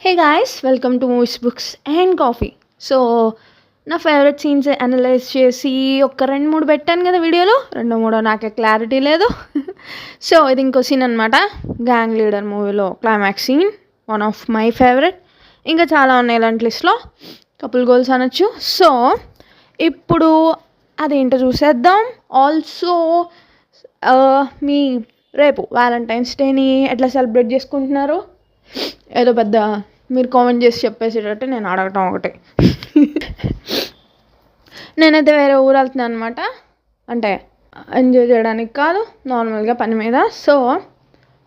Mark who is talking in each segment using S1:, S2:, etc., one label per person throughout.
S1: Hey guys, welcome to Movies, Books and Coffee. So నా favourite scenes analyse చేసి ఒక రెండు మూడు పెట్టాను కదా వీడియోలో, రెండో మూడో నాకే క్లారిటీ లేదు. సో ఇది ఇంకో సీన్ అనమాట, గ్యాంగ్ లీడర్ మూవీలో climax scene, one of my favourite. ఇంకా చాలా ఉన్నాయి ఇలాంటి లిస్ట్లో, కపుల్ గోల్స్ అనొచ్చు. సో ఇప్పుడు అదేంటో చూసేద్దాం. ఆల్సో మీ రేపు వ్యాలంటైన్స్ డేని ఎట్లా సెలబ్రేట్ చేసుకుంటున్నారు, ఏదో పెద్ద మీరు కామెంట్ చేసి చెప్పేసేటట్టు నేను అడగటం ఒకటి. నేనైతే వేరే ఊరు వెళ్తున్నాను అనమాట, అంటే ఎంజాయ్ చేయడానికి కాదు, నార్మల్గా పని మీద. సో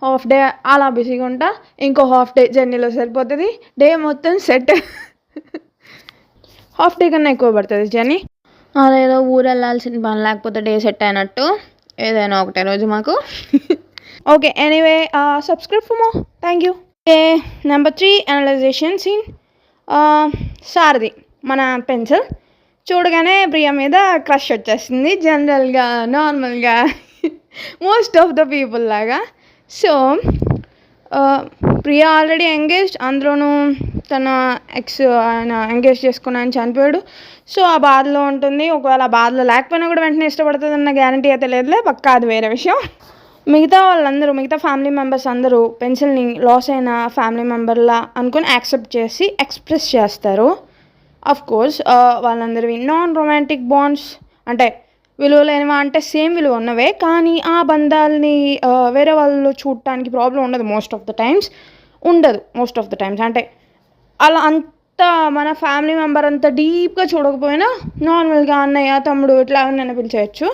S1: హాఫ్ డే అలా బిజీగా ఉంటా, ఇంకో హాఫ్ డే జర్నీలో సరిపోతుంది, డే మొత్తం సెట్. హాఫ్ డే కన్నా ఎక్కువ పడుతుంది జర్నీ. అదేదో ఊరు వెళ్ళాల్సిన పని లేకపోతే డే సెట్ అయినట్టు, ఏదైనా ఒకటే రోజు మాకు. Okay, anyway subscribe for more, thank you. Number 3 analysation scene. Sarathi మన పెన్సిల్ చూడగానే ప్రియా మీద క్రష్ వచ్చేస్తుంది, జనరల్గా నార్మల్గా మోస్ట్ ఆఫ్ ద పీపుల్ లాగా. సో ప్రియా ఆల్రెడీ ఎంగేజ్డ్, అందులోనూ తన ఎక్స్ ఆయన ఎంగేజ్ చేసుకుని ఆయన చనిపోయాడు. సో ఆ బాధలో ఉంటుంది. ఒకవేళ ఆ బాధలో లేకపోయినా కూడా వెంటనే ఇష్టపడుతుంది అన్న గ్యారంటీ అయితే లేదులే, పక్కా అది వేరే విషయం. మిగతా వాళ్ళందరూ, మిగతా ఫ్యామిలీ మెంబర్స్ అందరూ పెన్సిల్ని లాస్ అయిన ఫ్యామిలీ మెంబర్లా అనుకుని యాక్సెప్ట్ చేసి ఎక్స్ప్రెస్ చేస్తారు. అఫ్ కోర్స్ వాళ్ళందరివి నాన్ రొమాంటిక్ బాండ్స్, అంటే విలువ లేనివా అంటే సేమ్ విలువ ఉన్నవే, కానీ ఆ బంధాలని వేరే వాళ్ళు చూడటానికి ప్రాబ్లం ఉండదు మోస్ట్ ఆఫ్ ద టైమ్స్. అంటే అలా అంత మన ఫ్యామిలీ మెంబర్ అంత డీప్గా చూడకపోయినా నార్మల్గా అన్నయ్య తమ్ముడు ఇట్లా నన్ను పిలిచేయచ్చు.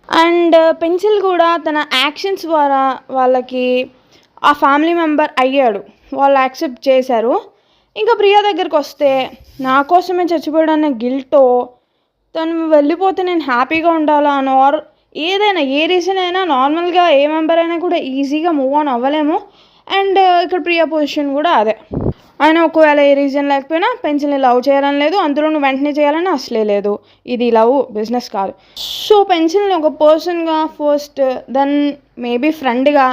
S1: అండ్ పెన్సిల్ కూడా తన యాక్షన్స్ ద్వారా వాళ్ళకి ఆ ఫ్యామిలీ మెంబర్ అయ్యాడు, వాళ్ళు యాక్సెప్ట్ చేశారు. ఇంకా ప్రియా దగ్గరికి వస్తే నా కోసమే చచ్చిపోయాడన్న గిల్టో, తను వెళ్ళిపోతే నేను హ్యాపీగా ఉండాలా అని, ఆర్ ఏదైనా ఏ రీజన్ అయినా నార్మల్గా ఏ మెంబర్ అయినా కూడా ఈజీగా మూవ్ ఆన్ అవ్వలేము. అండ్ ఇక్కడ ప్రియా పొజిషన్ కూడా అదే. ఆయన ఒకవేళ ఏ రీజన్ లేకపోయినా పెన్సిల్ని లవ్ చేయాలని లేదు, అందులో నువ్వు వెంటనే చేయాలని అసలే లేదు. ఇది లవ్, బిజినెస్ కాదు. సో పెన్సిల్ని ఒక పర్సన్గా ఫస్ట్, దెన్ మేబీ ఫ్రెండ్గా,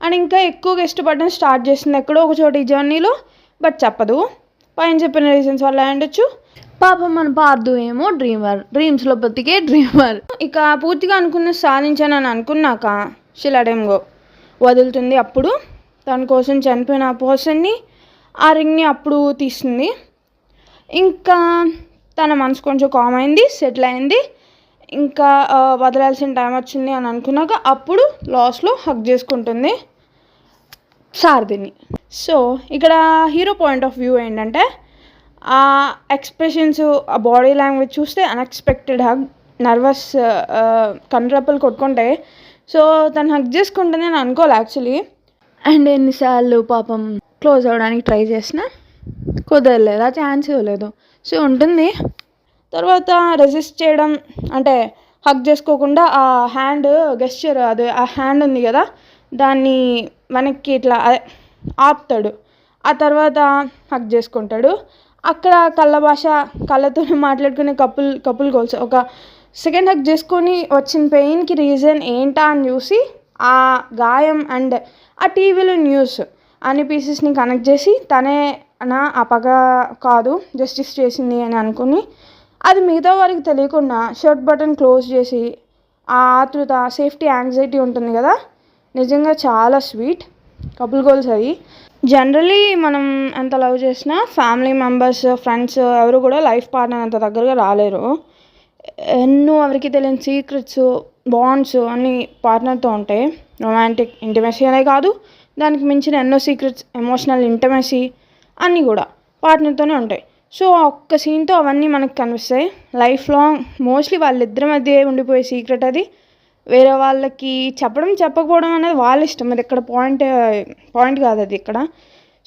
S1: అండ్ ఇంకా ఎక్కువగా ఇష్టపడడం స్టార్ట్ చేసింది ఎక్కడో ఒక చోట ఈ జర్నీలో, బట్ చెప్పదు. పైన చెప్పిన రీజన్స్ వల్ల ఉండొచ్చు. పాపం మన పార్దు ఏమో డ్రీమ్స్లో బతికే డ్రీమర్. ఇక పూర్తిగా అనుకున్న సాధించానని అనుకున్నాక షిలాడేంగో వదులుతుంది. అప్పుడు తన కోసం చనిపోయిన ఆ పర్సన్ని, ఆ రింగ్ని అప్పుడు తీస్తుంది. ఇంకా తన మనసు కొంచెం కామ్ అయింది, సెటిల్ అయింది. ఇంకా వదలాల్సిన టైం వచ్చింది అని అనుకున్నాక అప్పుడు లాస్ట్లో హగ్ చేసుకుంటుంది సారథిని. సో ఇక్కడ హీరో పాయింట్ ఆఫ్ వ్యూ ఏంటంటే, ఆ ఎక్స్ప్రెషన్స్, ఆ బాడీ లాంగ్వేజ్ చూస్తే అన్ఎక్స్పెక్టెడ్ హగ్, నర్వస్ కండ్రప్పలు కొట్టుకుంటాయి. సో తను హగ్ చేసుకుంటుంది అని అనుకోలే యాక్చువల్లీ. అండ్ ఎన్నిసార్లు పాపం క్లోజ్ అవ్వడానికి ట్రై చేసినా కుదరలేదు, ఆ ఛాన్స్ ఇవ్వలేదు. సో ఉంటుంది. తర్వాత రెసిస్ట్ చేయడం అంటే హగ్ చేసుకోకుండా ఆ హ్యాండ్ గెస్చర్, అదే ఆ హ్యాండ్ ఉంది కదా దాన్ని వెనక్కి ఇట్లా ఆపుతాడు. ఆ తర్వాత హగ్ చేసుకుంటాడు. అక్కడ కళ్ళ భాష, కళ్ళతో మాట్లాడుకునే కపుల్ గోల్స్. ఒక సెకండ్ హగ్ చేసుకొని వచ్చిన పెయిన్కి రీజన్ ఏంటా అని చూసి ఆ గాయం అండ్ ఆ టీవీలో న్యూస్ అన్ని పీసెస్ని కనెక్ట్ చేసి తనే నా ఆ పగ కాదు జస్టిస్ చేసింది అని అనుకుని, అది మిగతా వారికి తెలియకుండా షర్ట్ బటన్ క్లోజ్ చేసి, ఆ ఆతృత, సేఫ్టీ, యాంగ్జైటీ ఉంటుంది కదా, నిజంగా చాలా స్వీట్ కపుల్ గోల్స్ అవి. జనరలీ మనం ఎంత లవ్ చేసినా ఫ్యామిలీ మెంబర్స్, ఫ్రెండ్స్ ఎవరు కూడా లైఫ్ పార్ట్నర్ అంత దగ్గరగా రాలేరు. ఎన్నో ఎవరికి తెలియని సీక్రెట్స్, బాండ్స్ అన్నీ పార్ట్నర్తో ఉంటాయి. రొమాంటిక్ ఇంటిమసీ అనే కాదు, దానికి మించిన ఎన్నో సీక్రెట్స్, ఎమోషనల్ ఇంటిమసీ అన్నీ కూడా పార్ట్నర్తోనే ఉంటాయి. సో ఒక్క సీన్తో అవన్నీ మనకు కనిపిస్తాయి. లైఫ్ లాంగ్ మోస్ట్లీ వాళ్ళిద్దరి మధ్య ఉండిపోయే సీక్రెట్ అది. వేరే వాళ్ళకి చెప్పకపోవడం అనేది వాళ్ళ ఇష్టం, అది ఇక్కడ పాయింట్ కాదు అది ఇక్కడ.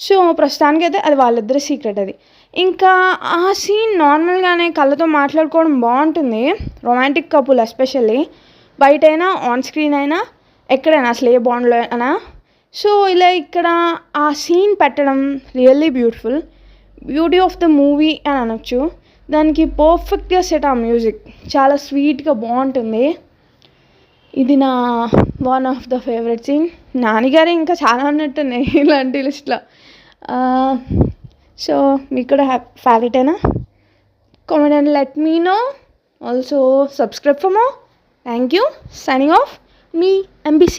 S1: సో ప్రస్తుతానికైతే అది వాళ్ళిద్దరి సీక్రెట్ అది. ఇంకా ఆ సీన్ నార్మల్గానే కళ్ళతో మాట్లాడుకోవడం బాగుంటుంది, రొమాంటిక్ కపుల్ ఎస్పెషల్లీ. బయట అయినా, ఆన్ స్క్రీన్ అయినా, ఎక్కడైనా అసలు ఏ బాండ్లో అయినా. సో ఇలా ఇక్కడ ఆ సీన్ పెట్టడం really beauty of the movie అని అనొచ్చు. దానికి పర్ఫెక్ట్గా సెట్ ఆ మ్యూజిక్, చాలా స్వీట్గా బాగుంటుంది. ఇది నా one of the favourite scene. నానిగారు ఇంకా చాలా ఉన్నట్టున్నాయి ఇలాంటి లిస్ట్లో. సో మీకు కూడా ఫేవరెటేనా? Comment and let me know. Also subscribe for more. Thank you. Signing off. Me, MBC.